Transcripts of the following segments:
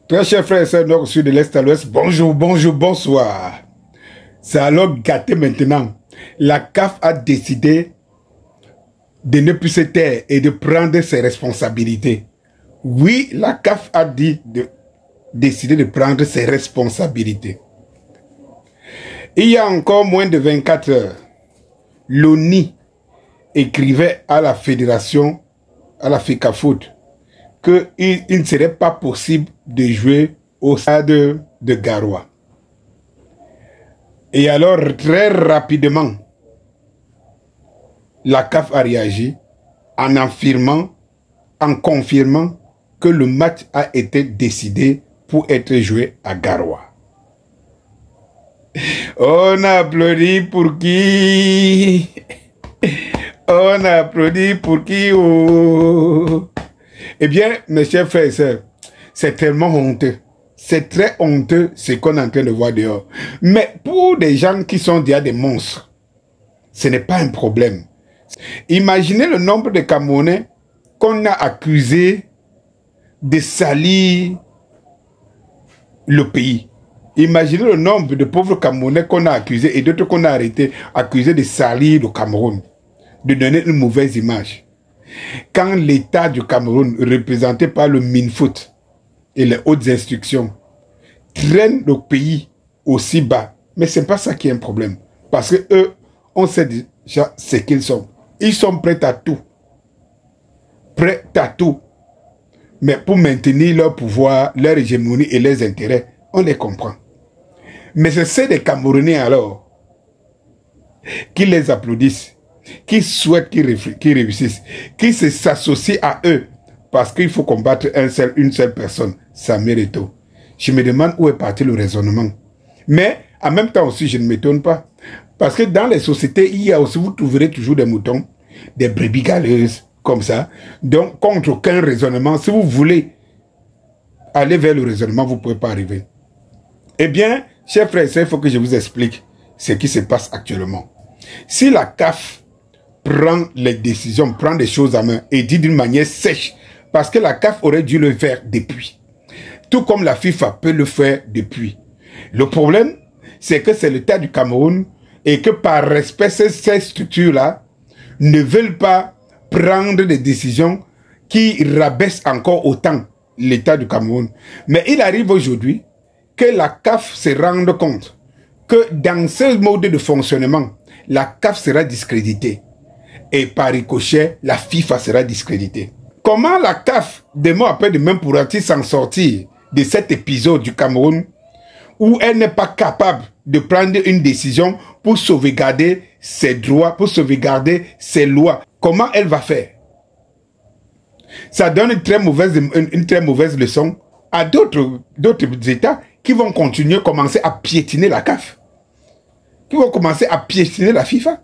Très chers frères et sœurs, nord, sud, de l'est à l'ouest, bonjour, bonjour, bonsoir. C'est alors gâté maintenant. La CAF a décidé de ne plus se taire et de prendre ses responsabilités. Oui, la CAF a décidé de prendre ses responsabilités. Il y a encore moins de 24 heures, l'ONI écrivait à la fédération, à la FECAFOOT, qu'il ne serait pas possible de jouer au stade de Garoua. Et alors, très rapidement, la CAF a réagi en affirmant, en confirmant que le match a été décidé pour être joué à Garoua. On applaudit pour qui? On applaudit pour qui? Oh. Eh bien, mes chers frères et sœurs, c'est tellement honteux. C'est très honteux ce qu'on est en train de voir dehors. Mais pour des gens qui sont déjà des monstres, ce n'est pas un problème. Imaginez le nombre de Camerounais qu'on a accusés de salir le pays. Imaginez le nombre de pauvres Camerounais qu'on a accusés et d'autres qu'on a arrêtés, accusés de salir le Cameroun, de donner une mauvaise image. Quand l'État du Cameroun, représenté par le MINFOOT et les hautes instructions, traîne le pays aussi bas, mais ce n'est pas ça qui est un problème. Parce que eux, on sait déjà ce qu'ils sont. Ils sont prêts à tout. Prêts à tout. Mais pour maintenir leur pouvoir, leur hégémonie et leurs intérêts, on les comprend. Mais c'est des Camerounais alors qui les applaudissent, qui souhaitent qu'ils réussissent, qui s'associent à eux parce qu'il faut combattre une seule personne, Samuel Eto'o. Je me demande où est parti le raisonnement. Mais en même temps aussi, je ne m'étonne pas. Parce que dans les sociétés, il y a aussi, vous trouverez toujours des moutons, des brebis galeuses, comme ça. Donc, contre aucun raisonnement, si vous voulez aller vers le raisonnement, vous ne pouvez pas arriver. Eh bien, chers frères et sœurs, il faut que je vous explique ce qui se passe actuellement. Si la CAF prend les décisions, prend des choses à main et dit d'une manière sèche, parce que la CAF aurait dû le faire depuis. Tout comme la FIFA peut le faire depuis. Le problème, c'est que c'est l'État du Cameroun et que par respect, ces structures-là ne veulent pas prendre des décisions qui rabaissent encore autant l'État du Cameroun. Mais il arrive aujourd'hui que la CAF se rende compte que dans ce mode de fonctionnement, la CAF sera discréditée. Et par ricochet, la FIFA sera discréditée. Comment la CAF, des mois après demain, pourra-t-il s'en sortir de cet épisode du Cameroun où elle n'est pas capable de prendre une décision pour sauvegarder ses droits, pour sauvegarder ses lois? Comment elle va faire? Ça donne une très mauvaise leçon à d'autres États qui vont continuer, commencer à piétiner la CAF, qui vont commencer à piétiner la FIFA.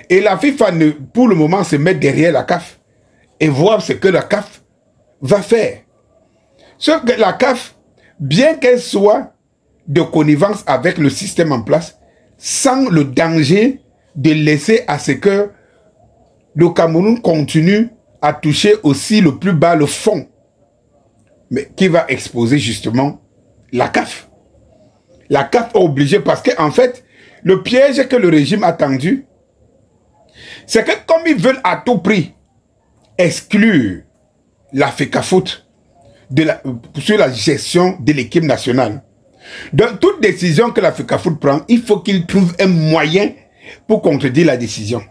Et la FIFA, pour le moment, se met derrière la CAF et voir ce que la CAF va faire. Sauf que la CAF, bien qu'elle soit de connivence avec le système en place, sans le danger de laisser à ce que le Cameroun continue à toucher aussi le plus bas le fond, mais qui va exposer justement la CAF. La CAF est obligée parce qu'en fait, le piège que le régime a tendu, c'est que comme ils veulent à tout prix exclure la FECAFOOT sur la gestion de l'équipe nationale, dans toute décision que la FECAFOOT prend, il faut qu'il trouve un moyen pour contredire la décision.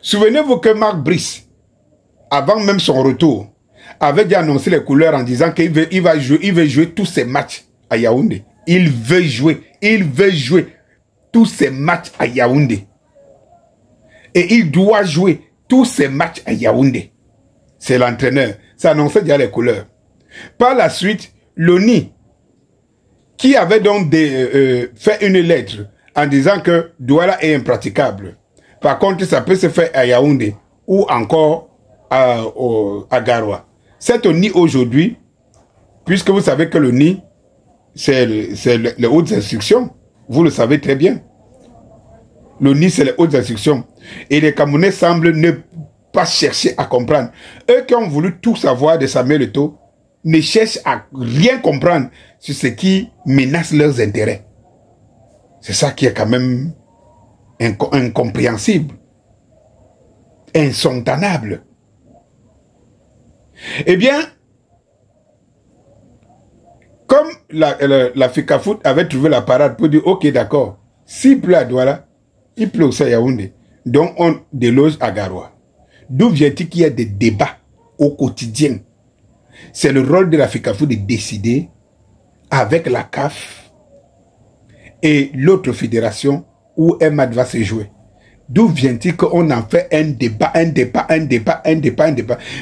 Souvenez-vous que Marc Brice, avant même son retour, avait déjà annoncé les couleurs en disant qu'il veut jouer tous ses matchs à Yaoundé. Il veut jouer tous ses matchs à Yaoundé. Et il doit jouer tous ses matchs à Yaoundé. C'est l'entraîneur. Ça annonçait déjà les couleurs. Par la suite, l'ONI, qui avait donc fait une lettre en disant que Douala est impraticable. Par contre, ça peut se faire à Yaoundé ou encore à Garoua. Cette ONI aujourd'hui, puisque vous savez que l'ONI, c'est les hautes instructions, vous le savez très bien. L'ONI, c'est les hautes instructions. Et les Camerounais semblent ne pas chercher à comprendre. Eux qui ont voulu tout savoir de Samuel Eto'o, ne cherchent à rien comprendre sur ce qui menace leurs intérêts. C'est ça qui est quand même incompréhensible, insontanable. Eh bien, comme la FECAFOOT avait trouvé la parade pour dire, ok, d'accord, s'il pleut à Douala, il pleut aussi à Yaoundé. Donc, on déloge à Garoua. D'où vient-il qu'il y a des débats au quotidien? C'est le rôle de la FECAFOOT de décider avec la CAF et l'autre fédération où EMAD va se jouer. D'où vient-il qu'on en fait un débat?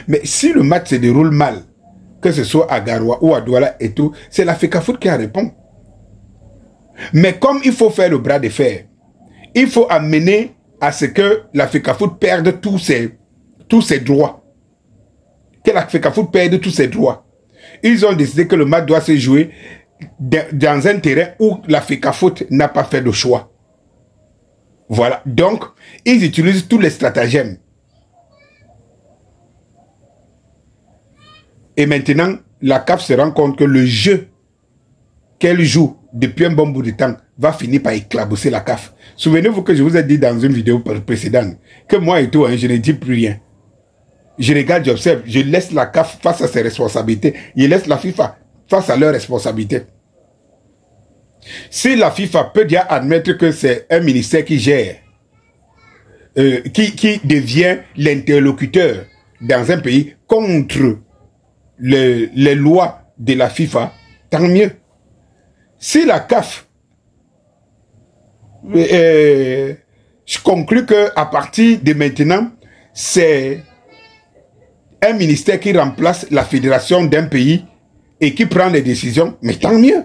Mais si le match se déroule mal, que ce soit à Garoua ou à Douala et tout, c'est la FECAFOOT qui en répond. Mais comme il faut faire le bras de fer, il faut amener à ce que la FECAFOOT perde tous ses droits. Que la FECAFOOT perde tous ses droits. Ils ont décidé que le match doit se jouer dans un terrain où la FECAFOOT n'a pas fait de choix. Voilà. Donc, ils utilisent tous les stratagèmes. Et maintenant, la CAF se rend compte que le jeu qu'elle joue depuis un bon bout de temps va finir par éclabousser la CAF. Souvenez-vous que je vous ai dit dans une vidéo précédente que moi et tout, hein, je ne dis plus rien. Je regarde, j'observe, je laisse la CAF face à ses responsabilités. Je laisse la FIFA face à leurs responsabilités. Si la FIFA peut bien admettre que c'est un ministère qui gère, qui devient l'interlocuteur dans un pays contre les lois de la FIFA, tant mieux. Si la CAF, je conclus qu'à partir de maintenant, c'est un ministère qui remplace la fédération d'un pays et qui prend les décisions, mais tant mieux.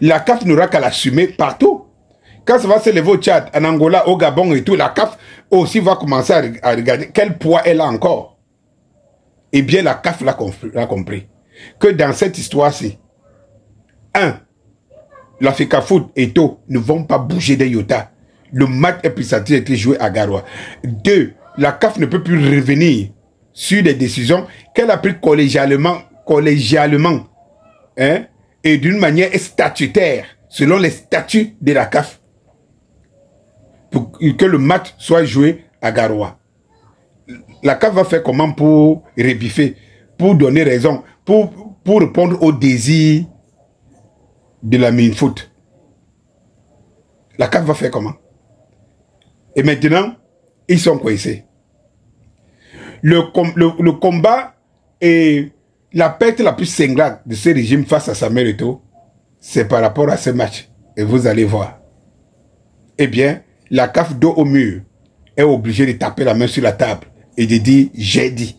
La CAF n'aura qu'à l'assumer partout. Quand ça va se lever au Tchad, en Angola, au Gabon et tout, la CAF aussi va commencer à regarder quel poids elle a encore. Eh bien, la CAF l'a compris. Que dans cette histoire-ci, la FECAFOOT et To ne vont pas bouger des iota. Le match est plus été joué à Garoua. 2, la CAF ne peut plus revenir sur des décisions qu'elle a prises collégialement, hein, et d'une manière statutaire, selon les statuts de la CAF, pour que le match soit joué à Garoua. La CAF va faire comment pour rebiffer, pour donner raison, pour répondre au désir de la Minfoot. La CAF va faire comment? Et maintenant, ils sont coincés. Le combat et la perte la plus cinglante de ce régime face à Samuel Eto'o, c'est par rapport à ce match. Et vous allez voir. Eh bien, la CAF dos au mur est obligée de taper la main sur la table et de dire « j'ai dit ».